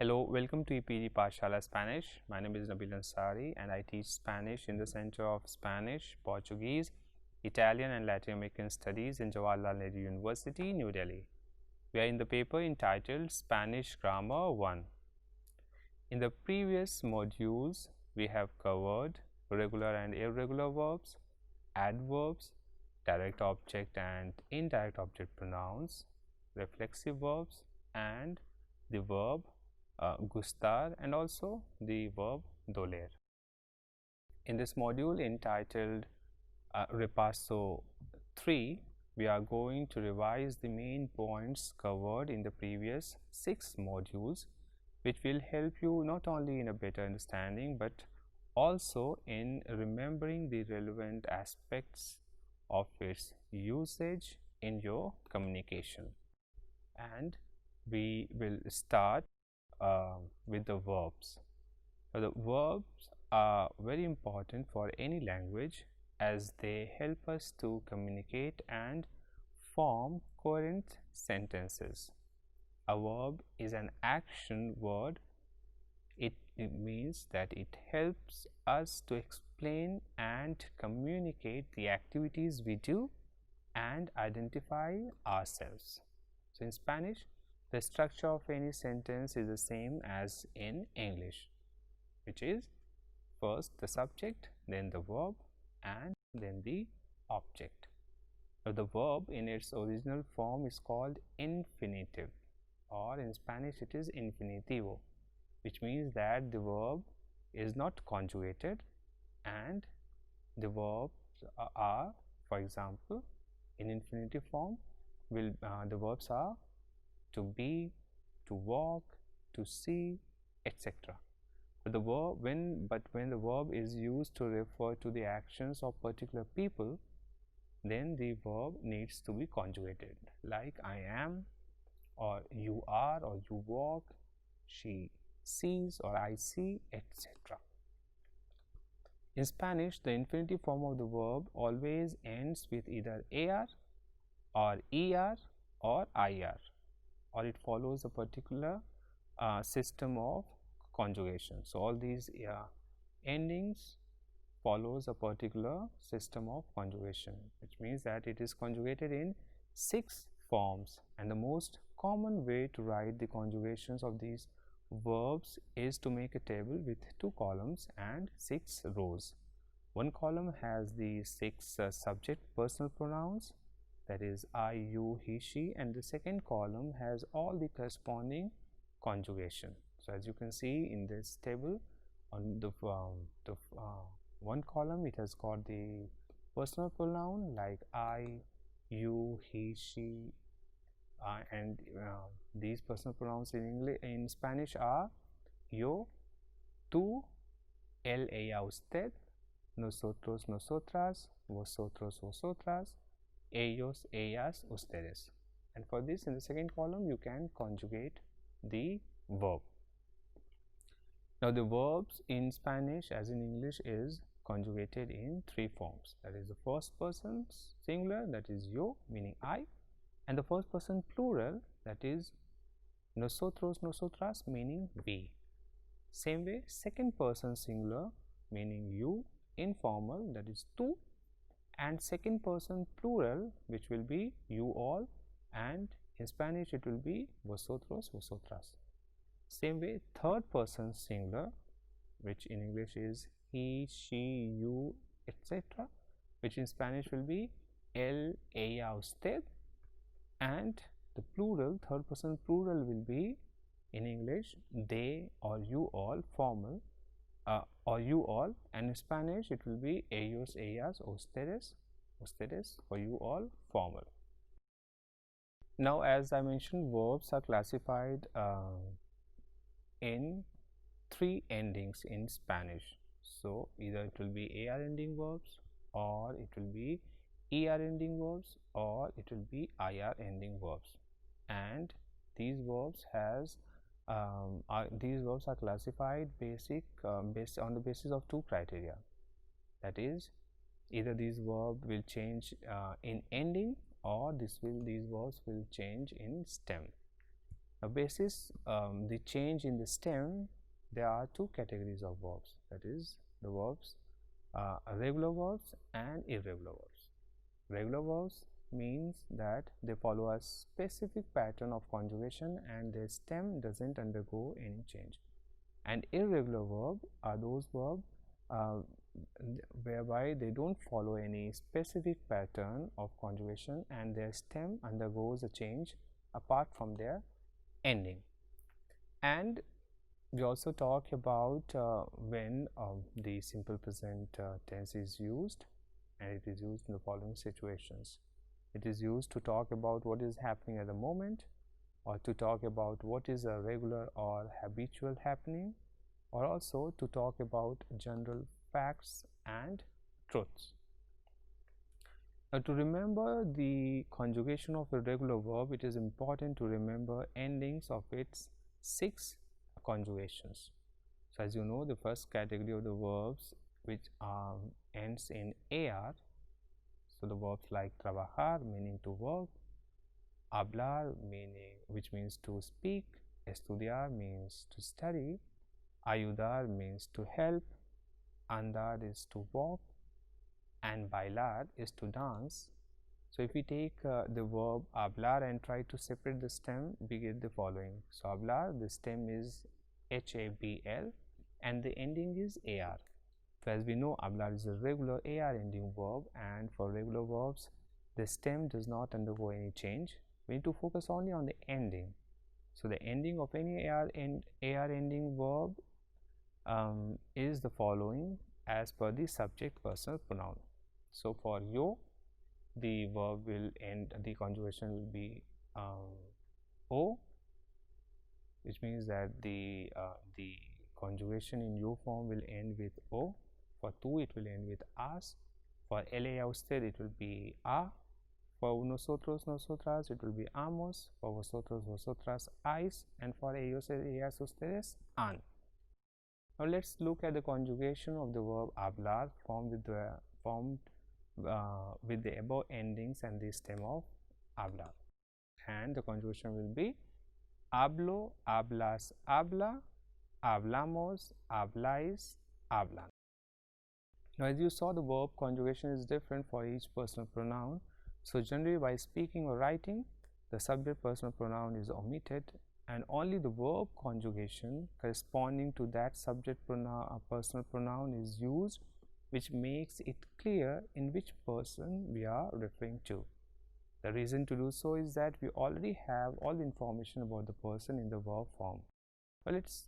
Hello, welcome to EPG Pashala Spanish. My name is Nabil Ansari and I teach Spanish in the Center of Spanish, Portuguese, Italian and Latin American Studies in Jawaharlal Nehru University, New Delhi. We are in the paper entitled Spanish Grammar 1. In the previous modules, we have covered regular and irregular verbs, adverbs, direct object and indirect object pronouns, reflexive verbs, and the verb gustar and also the verb doler. In this module entitled Repaso 3, we are going to revise the main points covered in the previous 6 modules, which will help you not only in a better understanding but also in remembering the relevant aspects of its usage in your communication. And we will start with the verbs. So the verbs are very important for any language as they help us to communicate and form coherent sentences. A verb is an action word. It means that it helps us to explain and communicate the activities we do and identify ourselves. So in Spanish, the structure of any sentence is the same as in English, which is first the subject, then the verb, and then the object. Now, the verb in its original form is called infinitive, or in Spanish it is infinitivo, which means that the verb is not conjugated and the verbs are, for example, in infinitive form, the verbs are to be, to walk, to see, etc. But when the verb is used to refer to the actions of particular people, then the verb needs to be conjugated, like I am, or you are, or you walk, she sees, or I see, etc. In Spanish, the infinitive form of the verb always ends with either AR or ER or IR, or it follows a particular system of conjugation. So all these endings follows a particular system of conjugation, which means that it is conjugated in 6 forms, and the most common way to write the conjugations of these verbs is to make a table with 2 columns and 6 rows. One column has the 6 subject personal pronouns, that is I, you, he, she, and the second column has all the corresponding conjugation. So as you can see in this table, on the one column it has got the personal pronoun like I, you, he, she, and these personal pronouns in Spanish are yo, tú, él, ella, usted, nosotros, nosotras, vosotros, vosotras, ellos, ellas, ustedes. And for this, in the second column, you can conjugate the verb. Now, the verbs in Spanish as in English is conjugated in 3 forms. That is the first person singular, that is yo, meaning I, and the first person plural, that is nosotros, nosotras, meaning we. Same way, second person singular, meaning you, informal, that is tú, and second person plural, which will be you all, and in Spanish it will be vosotros, vosotras. Same way, third person singular, which in English is he, she, you, etc., which in Spanish will be él, ella, usted, and the plural, third person plural, will be in English they or you all, formal, or you all, and in Spanish it will be ellos, ellas, ustedes, ustedes, for you all, formal. Now, as I mentioned, verbs are classified in 3 endings in Spanish. So either it will be AR ending verbs, or it will be ER ending verbs, or it will be IR ending verbs, and these verbs are classified based on the basis of 2 criteria. That is, either these verbs will change in ending, or these verbs will change in stem. Now, basis the change in the stem, there are two categories of verbs, that is the verbs regular verbs and irregular verbs. Regular verbs means that they follow a specific pattern of conjugation and their stem doesn't undergo any change. And irregular verb are those verbs whereby they don't follow any specific pattern of conjugation and their stem undergoes a change apart from their ending. And we also talk about when the simple present tense is used, and it is used in the following situations. It is used to talk about what is happening at the moment, or to talk about what is a regular or habitual happening, or also to talk about general facts and truths. Now, to remember the conjugation of a regular verb, it is important to remember endings of its 6 conjugations. So, as you know, the first category of the verbs which ends in AR, so the verbs like trabajar meaning to work, hablar which means to speak, estudiar means to study, ayudar means to help, andar is to walk, and bailar is to dance. So, if we take the verb hablar and try to separate the stem, we get the following. So, hablar, the stem is HABL and the ending is AR. So, as we know, hablar is a regular AR ending verb, and for regular verbs the stem does not undergo any change. We need to focus only on the ending. So, the ending of any AR ending verb is the following as per the subject personal pronoun. So, for yo, the verb will end, the conjugation will be o, which means that the conjugation in yo form will end with o. For tu, it will end with as. For él, ella, usted, it will be a. For nosotros, nosotras, it will be amos. For vosotros, vosotras, ais. And for ellos, ellas, ustedes, an. Now, let's look at the conjugation of the verb hablar formed with the above endings and the stem of hablar. And the conjugation will be hablo, hablas, habla, hablamos, habláis, hablan. Now, as you saw, the verb conjugation is different for each personal pronoun. So, generally by speaking or writing, the subject personal pronoun is omitted and only the verb conjugation corresponding to that subject personal pronoun is used, which makes it clear in which person we are referring to. The reason to do so is that we already have all the information about the person in the verb form. Well, let's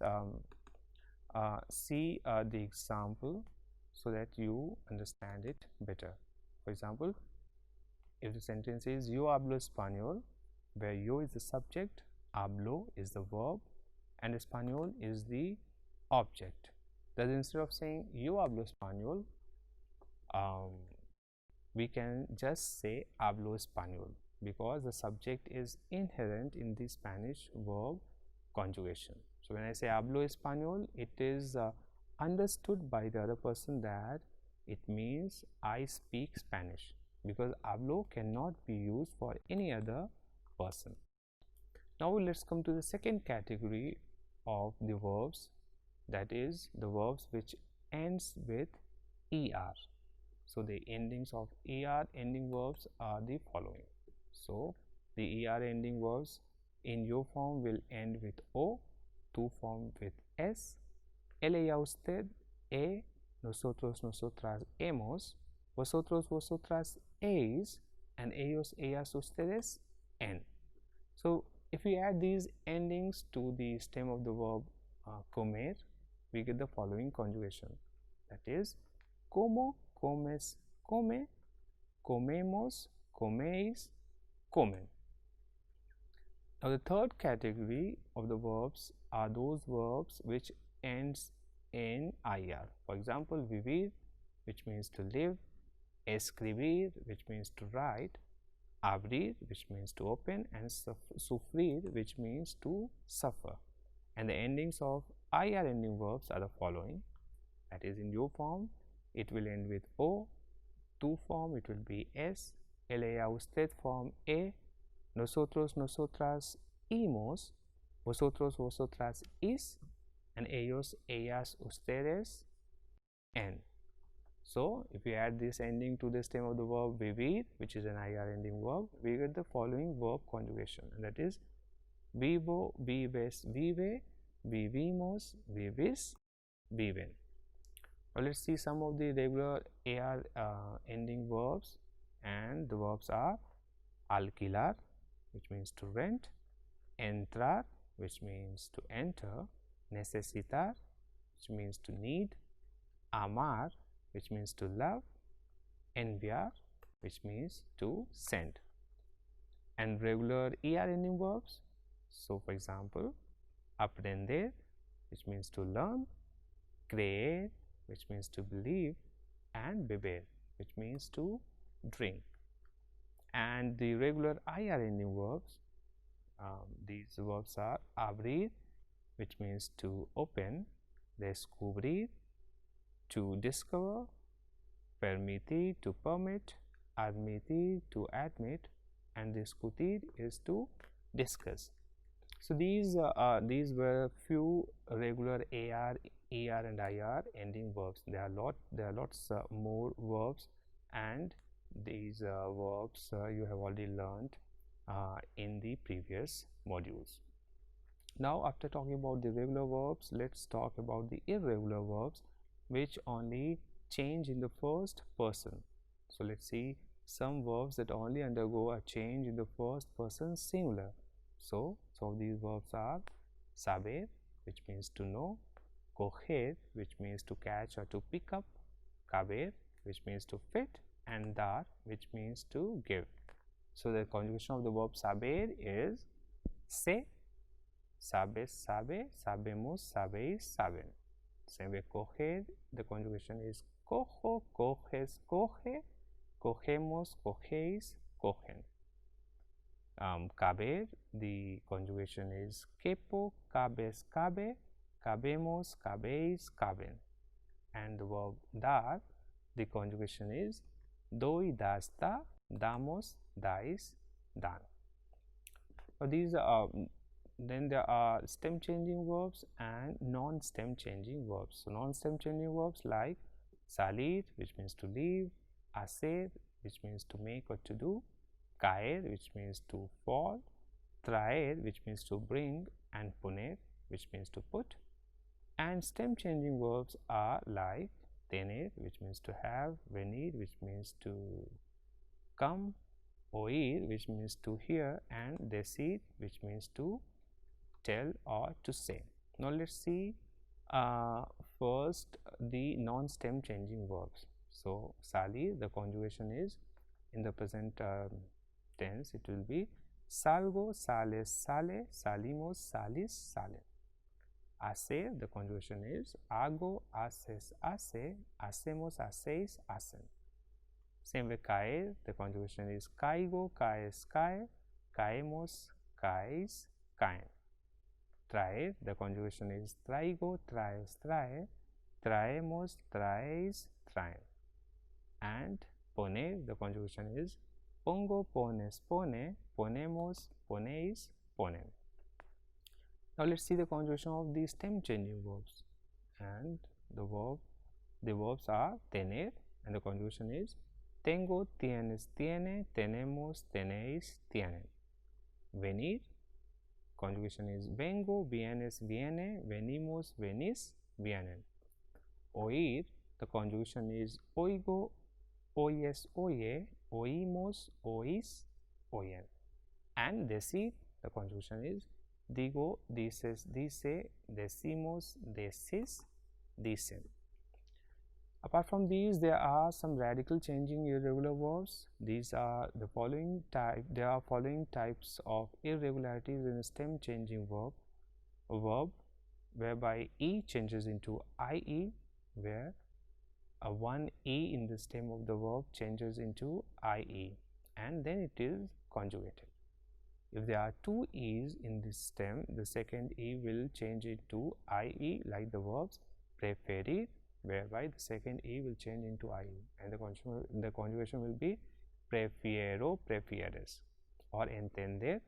see the example so that you understand it better. For example, if the sentence is yo hablo español, where yo is the subject, hablo is the verb, and español is the object. Thus, instead of saying yo hablo español, we can just say hablo español, because the subject is inherent in the Spanish verb conjugation. So, when I say hablo español, it is understood by the other person that it means I speak Spanish, because hablo cannot be used for any other person. Now, let's come to the second category of the verbs, that is the verbs which ends with er. So, the endings of er ending verbs are the following. So, the er ending verbs in yo form will end with o, tu form with s, él, ella, usted, e, nosotros, nosotras, hemos, vosotros, vosotras, eis, and ellos, ellas, ustedes, en. So, if we add these endings to the stem of the verb comer, we get the following conjugation, that is como, comes, come, comemos, coméis, comen. Now, the third category of the verbs are those verbs which ends in ir. For example, vivir, which means to live, escribir, which means to write, abrir, which means to open, and sufrir, which means to suffer. And the endings of ir ending verbs are the following, that is in yo form it will end with o, tu form it will be s, él, ella, usted form e, nosotros, nosotras, imos, vosotros, vosotras is, and ellos, ellas, ustedes en. So if you add this ending to the stem of the verb vivir, which is an IR ending verb, we get the following verb conjugation, and that is vivo, vives, vive, vivimos, vivis, viven. Now let's see some of the regular AR ending verbs, and the verbs are alquilar, which means to rent, entrar, which means to enter, necesitar, which means to need, amar, which means to love, enviar, which means to send. And regular ER ending verbs, so for example, aprender, which means to learn, creer, which means to believe, and beber, which means to drink. And the regular IR ending verbs, these verbs are abrir, which means to open, descubrir, to discover, permitir, to permit, admitir, to admit, and discutir is to discuss. So these were few regular AR, ER, and IR ending verbs. There are lots more verbs, and these verbs you have already learned in the previous modules. Now, after talking about the regular verbs, let's talk about the irregular verbs, which only change in the first person. So let's see some verbs that only undergo a change in the first person singular. So some of these verbs are saber, which means to know, coger, which means to catch or to pick up, caber, which means to fit, and dar, which means to give. So the conjugation of the verb saber is se, sabes, sabe, sabemos, sabeis, saben. Same way coger, the conjugation is cojo, coges, coge, cogemos, cogéis, cogen. Caber, the conjugation is quepo, cabes, cabe, cabemos, cabéis, caben. And the verb dar, the conjugation is doi, das, da, damos, dais, dan. These are then there are stem changing verbs and non-stem changing verbs. So non-stem changing verbs like salir, which means to leave, hacer, which means to make or to do, caer, which means to fall, traer, which means to bring, and poner, which means to put. And stem changing verbs are like tener, which means to have, venir, which means to come, oír, which means to hear, and decir, which means to tell or to say. Now let's see first the non-stem changing verbs. So salir, the conjugation is in the present tense, it will be salgo, sales, sale, salimos, salis, salen. Hacer, the conjugation is hago, haces, hace, hacemos, hacéis, hacen. Same way caer, the conjugation is caigo, caes, cae, caemos, caéis, caen. Traer, the conjugation is traigo, traes, trae, traemos, traéis, traen. And poner, the conjugation is pongo, pones, pone, ponemos, ponéis, ponen. Now let's see the conjugation of the stem changing verbs, and the verbs are tener, and the conjugation is tengo, tienes, tiene, tenemos, tenéis, tienen. Venir, conjugation is vengo, vienes, viene, venimos, venís, vienen. Oír, the conjugation is oigo, oyes, oye, oímos, oís, oyen. And decir, the conjugation is digo, dices, dice, decimos, decís, dicen. Apart from these, there are some radical changing irregular verbs. These are the following type. There are following types of irregularities in a stem changing verb, whereby e changes into ie, where a one e in the stem of the verb changes into ie, and then it is conjugated. If there are two e's in this stem, the second e will change it to ie, like the verbs preferir, whereby the second e will change into ie, and the conjugation will be prefiero, prefieres, or entender,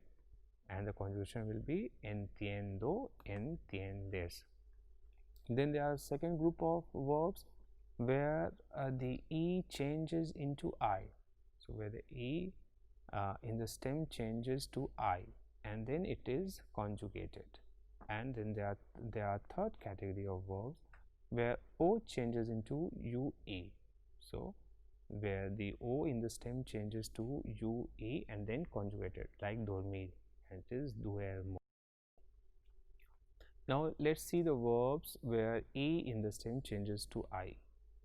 and the conjugation will be entiendo, entiendes. Then there are second group of verbs where the E changes into I. So where the E in the stem changes to I, and then it is conjugated. And then there are third category of verbs where O changes into UE. So where the O in the stem changes to UE and then conjugated, like dormir, and it is duermo. Now let's see the verbs where E in the stem changes to I,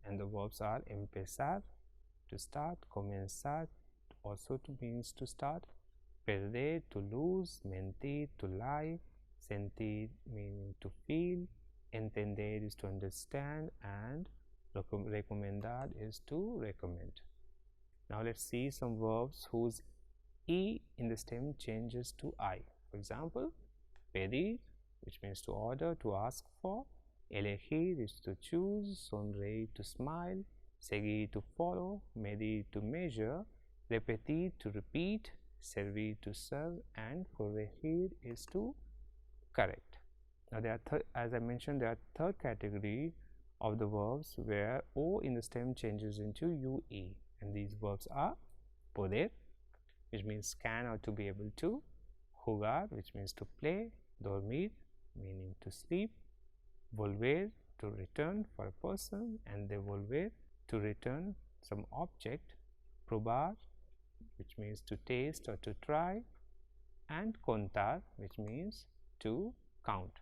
and the verbs are empezar, to start, comenzar, also to means to start, perder, to lose, mentir, to lie, sentir meaning to feel, entender is to understand, and recomendar is to recommend. Now let's see some verbs whose E in the stem changes to I. For example, pedir, which means to order, to ask for, elegir is to choose, sonreír to smile, seguir to follow, medir to measure, repetir to repeat, servir to serve, and corregir is to correct. Now there are as I mentioned, there are third category of the verbs where O in the stem changes into UE, and these verbs are poder, which means can or to be able to, jugar, which means to play, dormir, meaning to sleep, volver, to return for a person, and devolver, to return some object, probar, which means to taste or to try, and contar, which means to count.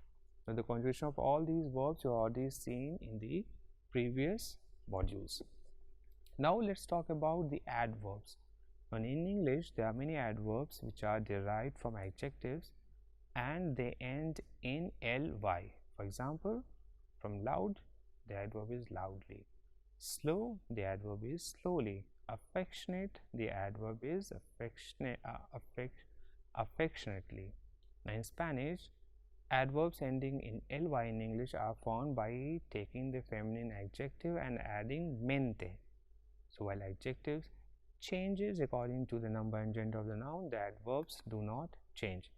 Now the conjugation of all these verbs you have already seen in the previous modules. Now let's talk about the adverbs. And in English there are many adverbs which are derived from adjectives and they end in ly. For example, from loud, the adverb is loudly. Slow, the adverb is slowly. Affectionate, the adverb is affectionately. Now in Spanish, adverbs ending in ly in English are found by taking the feminine adjective and adding mente. So while adjectives changes according to the number and gender of the noun, the adverbs do not change.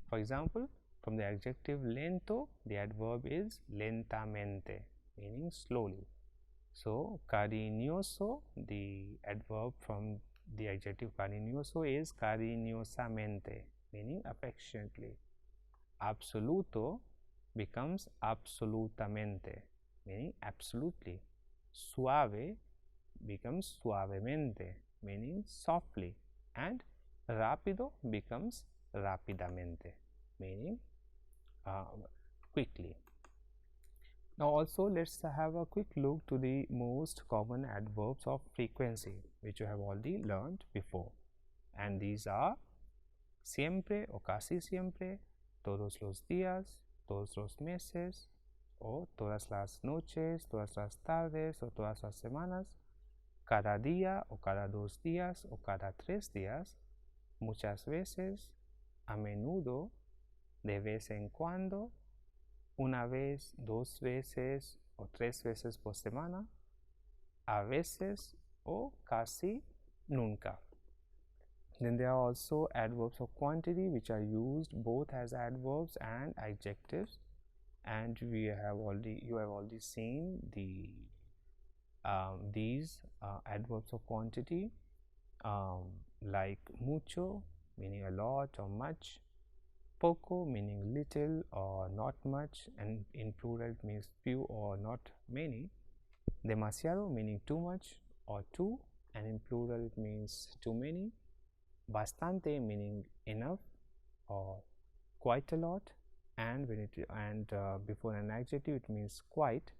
For example, from the adjective lento, the adverb is lentamente, meaning slowly. So cariñoso, the adverb from the adjective cariñoso is cariñosamente, meaning affectionately. Absoluto becomes absolutamente, meaning absolutely. Suave becomes suavemente, meaning softly, and rápido becomes rápidamente, meaning quickly. Now also let's have a quick look to the most common adverbs of frequency which you have already learned before, and these are siempre o casi siempre, todos los días, todos los meses, o todas las noches, todas las tardes o todas las semanas, cada día o cada 2 días o cada 3 días, muchas veces, a menudo, de vez en cuando, una vez, 2 veces o 3 veces por semana, a veces o casi nunca. Then there are also adverbs of quantity which are used both as adverbs and adjectives, and you have already seen these adverbs of quantity, like mucho meaning a lot or much, poco meaning little or not much, and in plural it means few or not many, demasiado meaning too much or too, and in plural it means too many, bastante meaning enough or quite a lot, and before an adjective it means quite,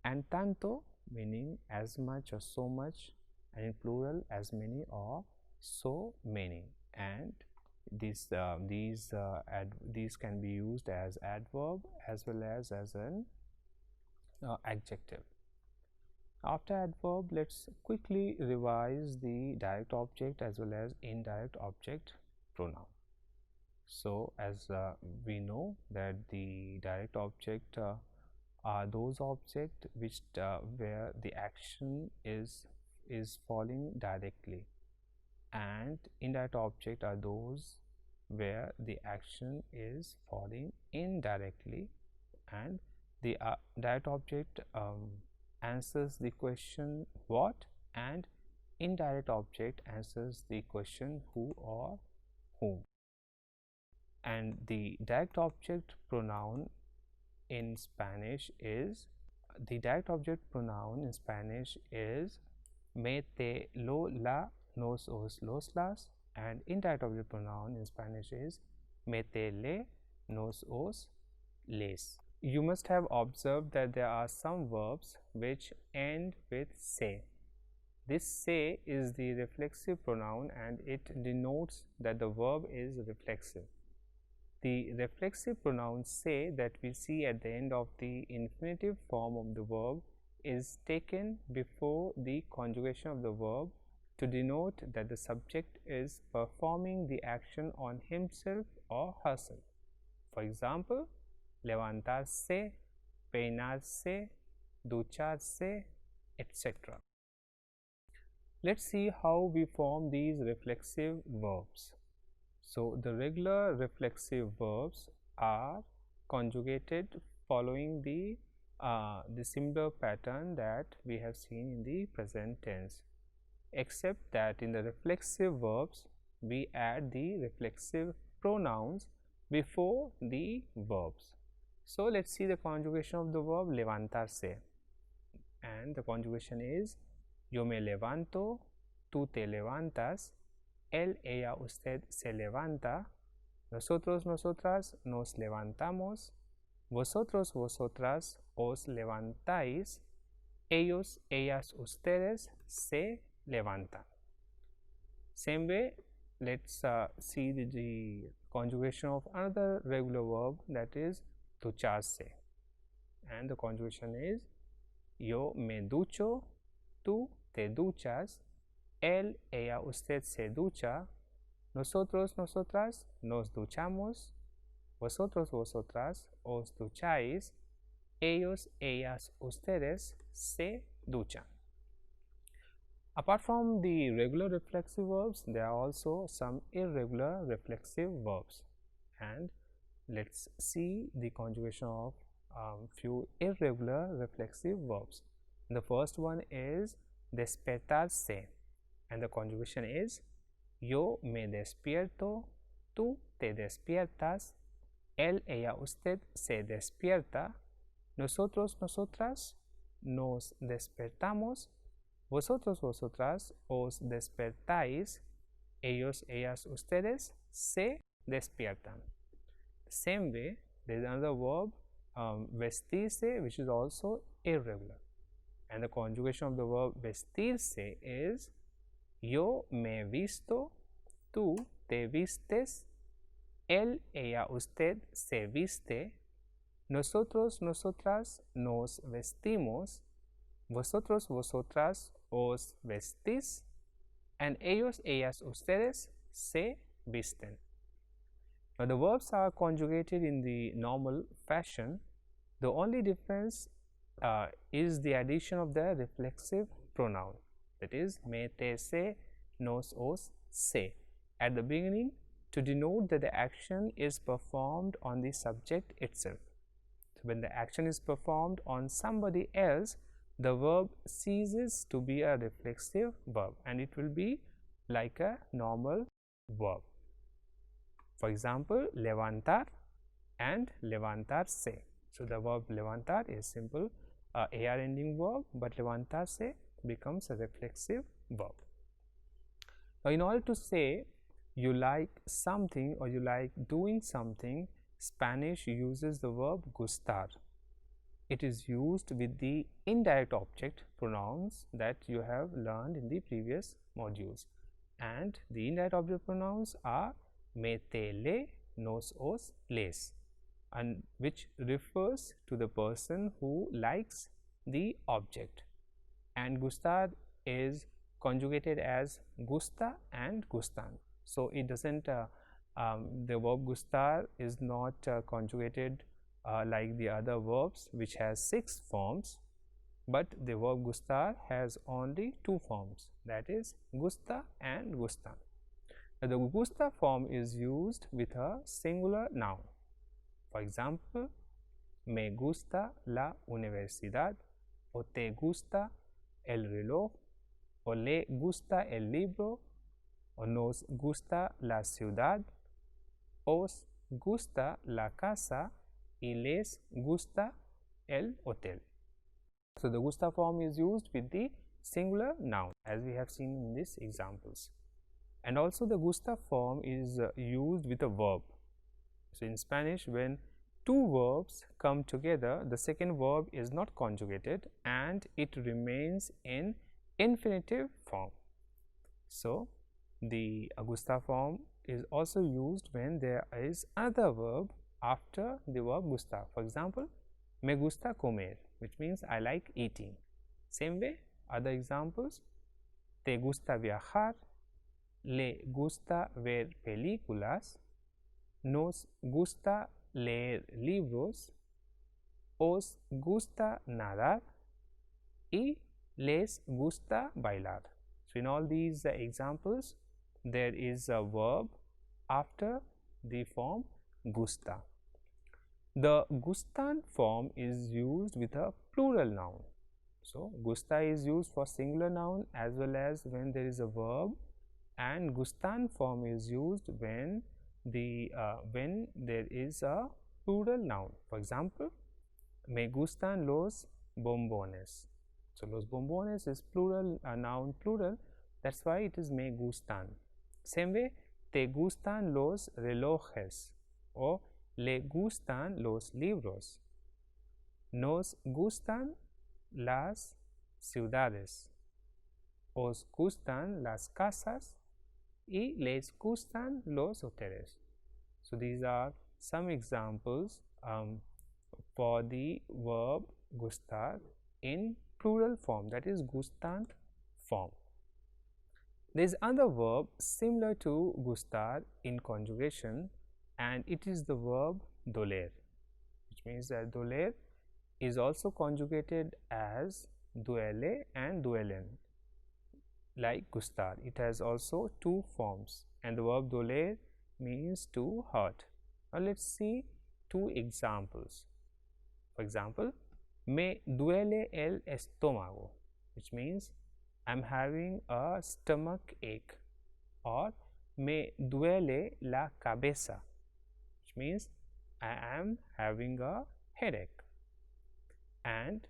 and tanto meaning as much or so much, and in plural as many or so many, and these can be used as adverb as well as an adjective. After adverb, let's quickly revise the direct object as well as indirect object pronoun. So as we know that the direct object are those objects which where the action is falling directly, and indirect object are those where the action is falling indirectly, and the direct object answers the question what, and indirect object answers the question who or whom. And the direct object pronoun in Spanish is me, te, lo, la, nos, os, los, las, and indirect object pronoun in Spanish is me, te, le, nos, os, les. You must have observed that there are some verbs which end with se. This se is the reflexive pronoun and it denotes that the verb is reflexive. The reflexive pronoun se that we see at the end of the infinitive form of the verb is taken before the conjugation of the verb to denote that the subject is performing the action on himself or herself. For example, levantarse, peinarse, ducharse, etc. Let's see how we form these reflexive verbs. So, the regular reflexive verbs are conjugated following the similar pattern that we have seen in the present tense, except that in the reflexive verbs we add the reflexive pronouns before the verbs. So, let us see the conjugation of the verb levantarse, and the conjugation is yo me levanto, tú te levantas, él, ella, usted se levanta, nosotros, nosotras nos levantamos, vosotros, vosotras os levantáis, ellos, ellas, ustedes se levantan. Same way, let's see the conjugation of another regular verb, that is ducharse, and the conjugation is yo me ducho, tú te duchas, él, ella, usted se ducha, nosotros, nosotras nos duchamos, vosotros, vosotras os ducháis, ellos, ellas, ustedes se duchan. Apart from the regular reflexive verbs, there are also some irregular reflexive verbs, and let's see the conjugation of few irregular reflexive verbs. The first one is despertarse, and the conjugation is yo me despierto, tú te despiertas, él, ella, usted se despierta, nosotros, nosotras nos despertamos, vosotros, vosotras os despertáis, ellos, ellas, ustedes se despiertan. Same way, there is another verb vestirse, which is also irregular, and the conjugation of the verb vestirse is yo me visto, tú te vistes, él, ella, usted se viste, nosotros, nosotras nos vestimos, vosotros, vosotras os vestís, and ellos, ellas, ustedes se visten. Now, the verbs are conjugated in the normal fashion. The only difference is the addition of the reflexive pronoun, that is me, te, se, nos, os, se at the beginning to denote that the action is performed on the subject itself. So, when the action is performed on somebody else, the verb ceases to be a reflexive verb and it will be like a normal verb. For example, levantar and levantarse. So, the verb levantar is simple AR ending verb, but levantarse becomes a reflexive verb. Now, in order to say you like something or you like doing something, Spanish uses the verb gustar. It is used with the indirect object pronouns that you have learned in the previous modules, and the indirect object pronouns are me, te, le, nos, os, les, and which refers to the person who likes the object, and gustar is conjugated as Gusta and Gustan. So, it does not the verb gustar is not conjugated like the other verbs which has 6 forms, but the verb gustar has only 2 forms, that is Gusta and Gustan. The gusta form is used with a singular noun. For example, me gusta la universidad, o te gusta el reloj, o le gusta el libro, o nos gusta la ciudad, os gusta la casa y les gusta el hotel. So, the gusta form is used with the singular noun as we have seen in these examples, and also the gusta form is used with a verb. So, in Spanish, when two verbs come together, the second verb is not conjugated and it remains in infinitive form. So, the gusta form is also used when there is another verb after the verb gusta. For example, me gusta comer, which means I like eating. Same way, other examples, te gusta viajar, le gusta ver películas, nos gusta leer libros, os gusta nadar y les gusta bailar. So, in all these examples, there is a verb after the form gusta. The gustan form is used with a plural noun. So, gusta is used for singular noun as well as when there is a verb, and gustan form is used when there is a plural noun. For example, me gustan los bombones. So, los bombones is plural, noun plural, that is why it is me gustan. Same way, te gustan los relojes o le gustan los libros. Nos gustan las ciudades. Os gustan las casas y les gustan los hoteles. So, these are some examples for the verb gustar in plural form, that is gustant form. There is another verb similar to gustar in conjugation, and it is the verb doler, which means that doler is also conjugated as duele and duelen. Like gustar, it has also two forms, and the verb doler means to hurt. Now, let us see two examples. For example, me duele el estómago, which means I am having a stomach ache, or me duele la cabeza, which means I am having a headache. And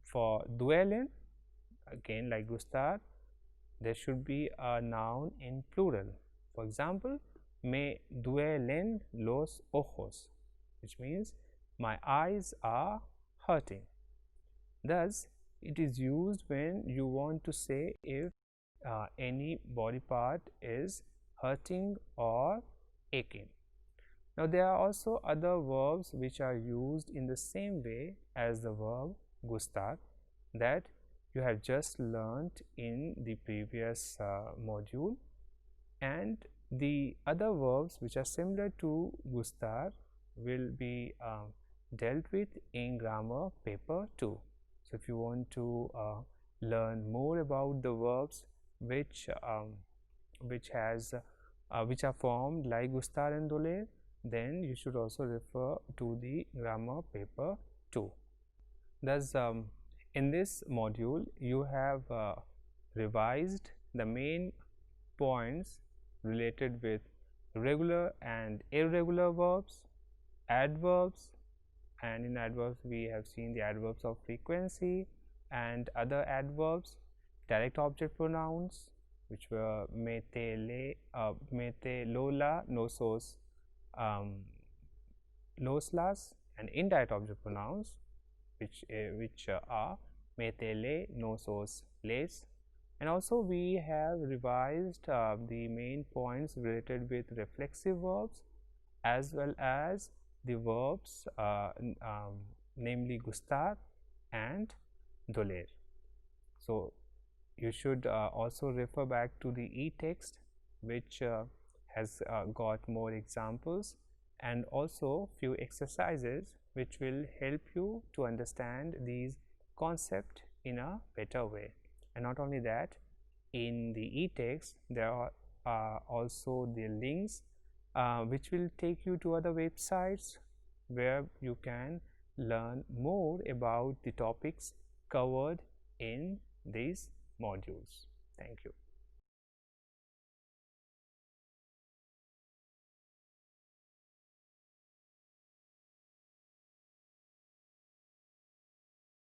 for duelen, again like gustar, there should be a noun in plural. For example, me duelen los ojos, which means my eyes are hurting. Thus, it is used when you want to say if any body part is hurting or aching. Now, there are also other verbs which are used in the same way as the verb gustar that you have just learnt in the previous module, and the other verbs which are similar to gustar will be dealt with in grammar paper 2. So, if you want to learn more about the verbs which are formed like gustar and doler, then you should also refer to the grammar paper 2. Thus, in this module you have revised the main points related with regular and irregular verbs, adverbs, and in adverbs we have seen the adverbs of frequency and other adverbs, direct object pronouns which were mete, lola, nosos, los, las, and indirect object pronouns which are mete, le, nosos, les. And also we have revised the main points related with reflexive verbs as well as the verbs namely gustar and doler. So, you should also refer back to the e-text which has got more examples and also few exercises which will help you to understand these concepts in a better way. And not only that, in the e-text there are also the links which will take you to other websites where you can learn more about the topics covered in these modules. Thank you.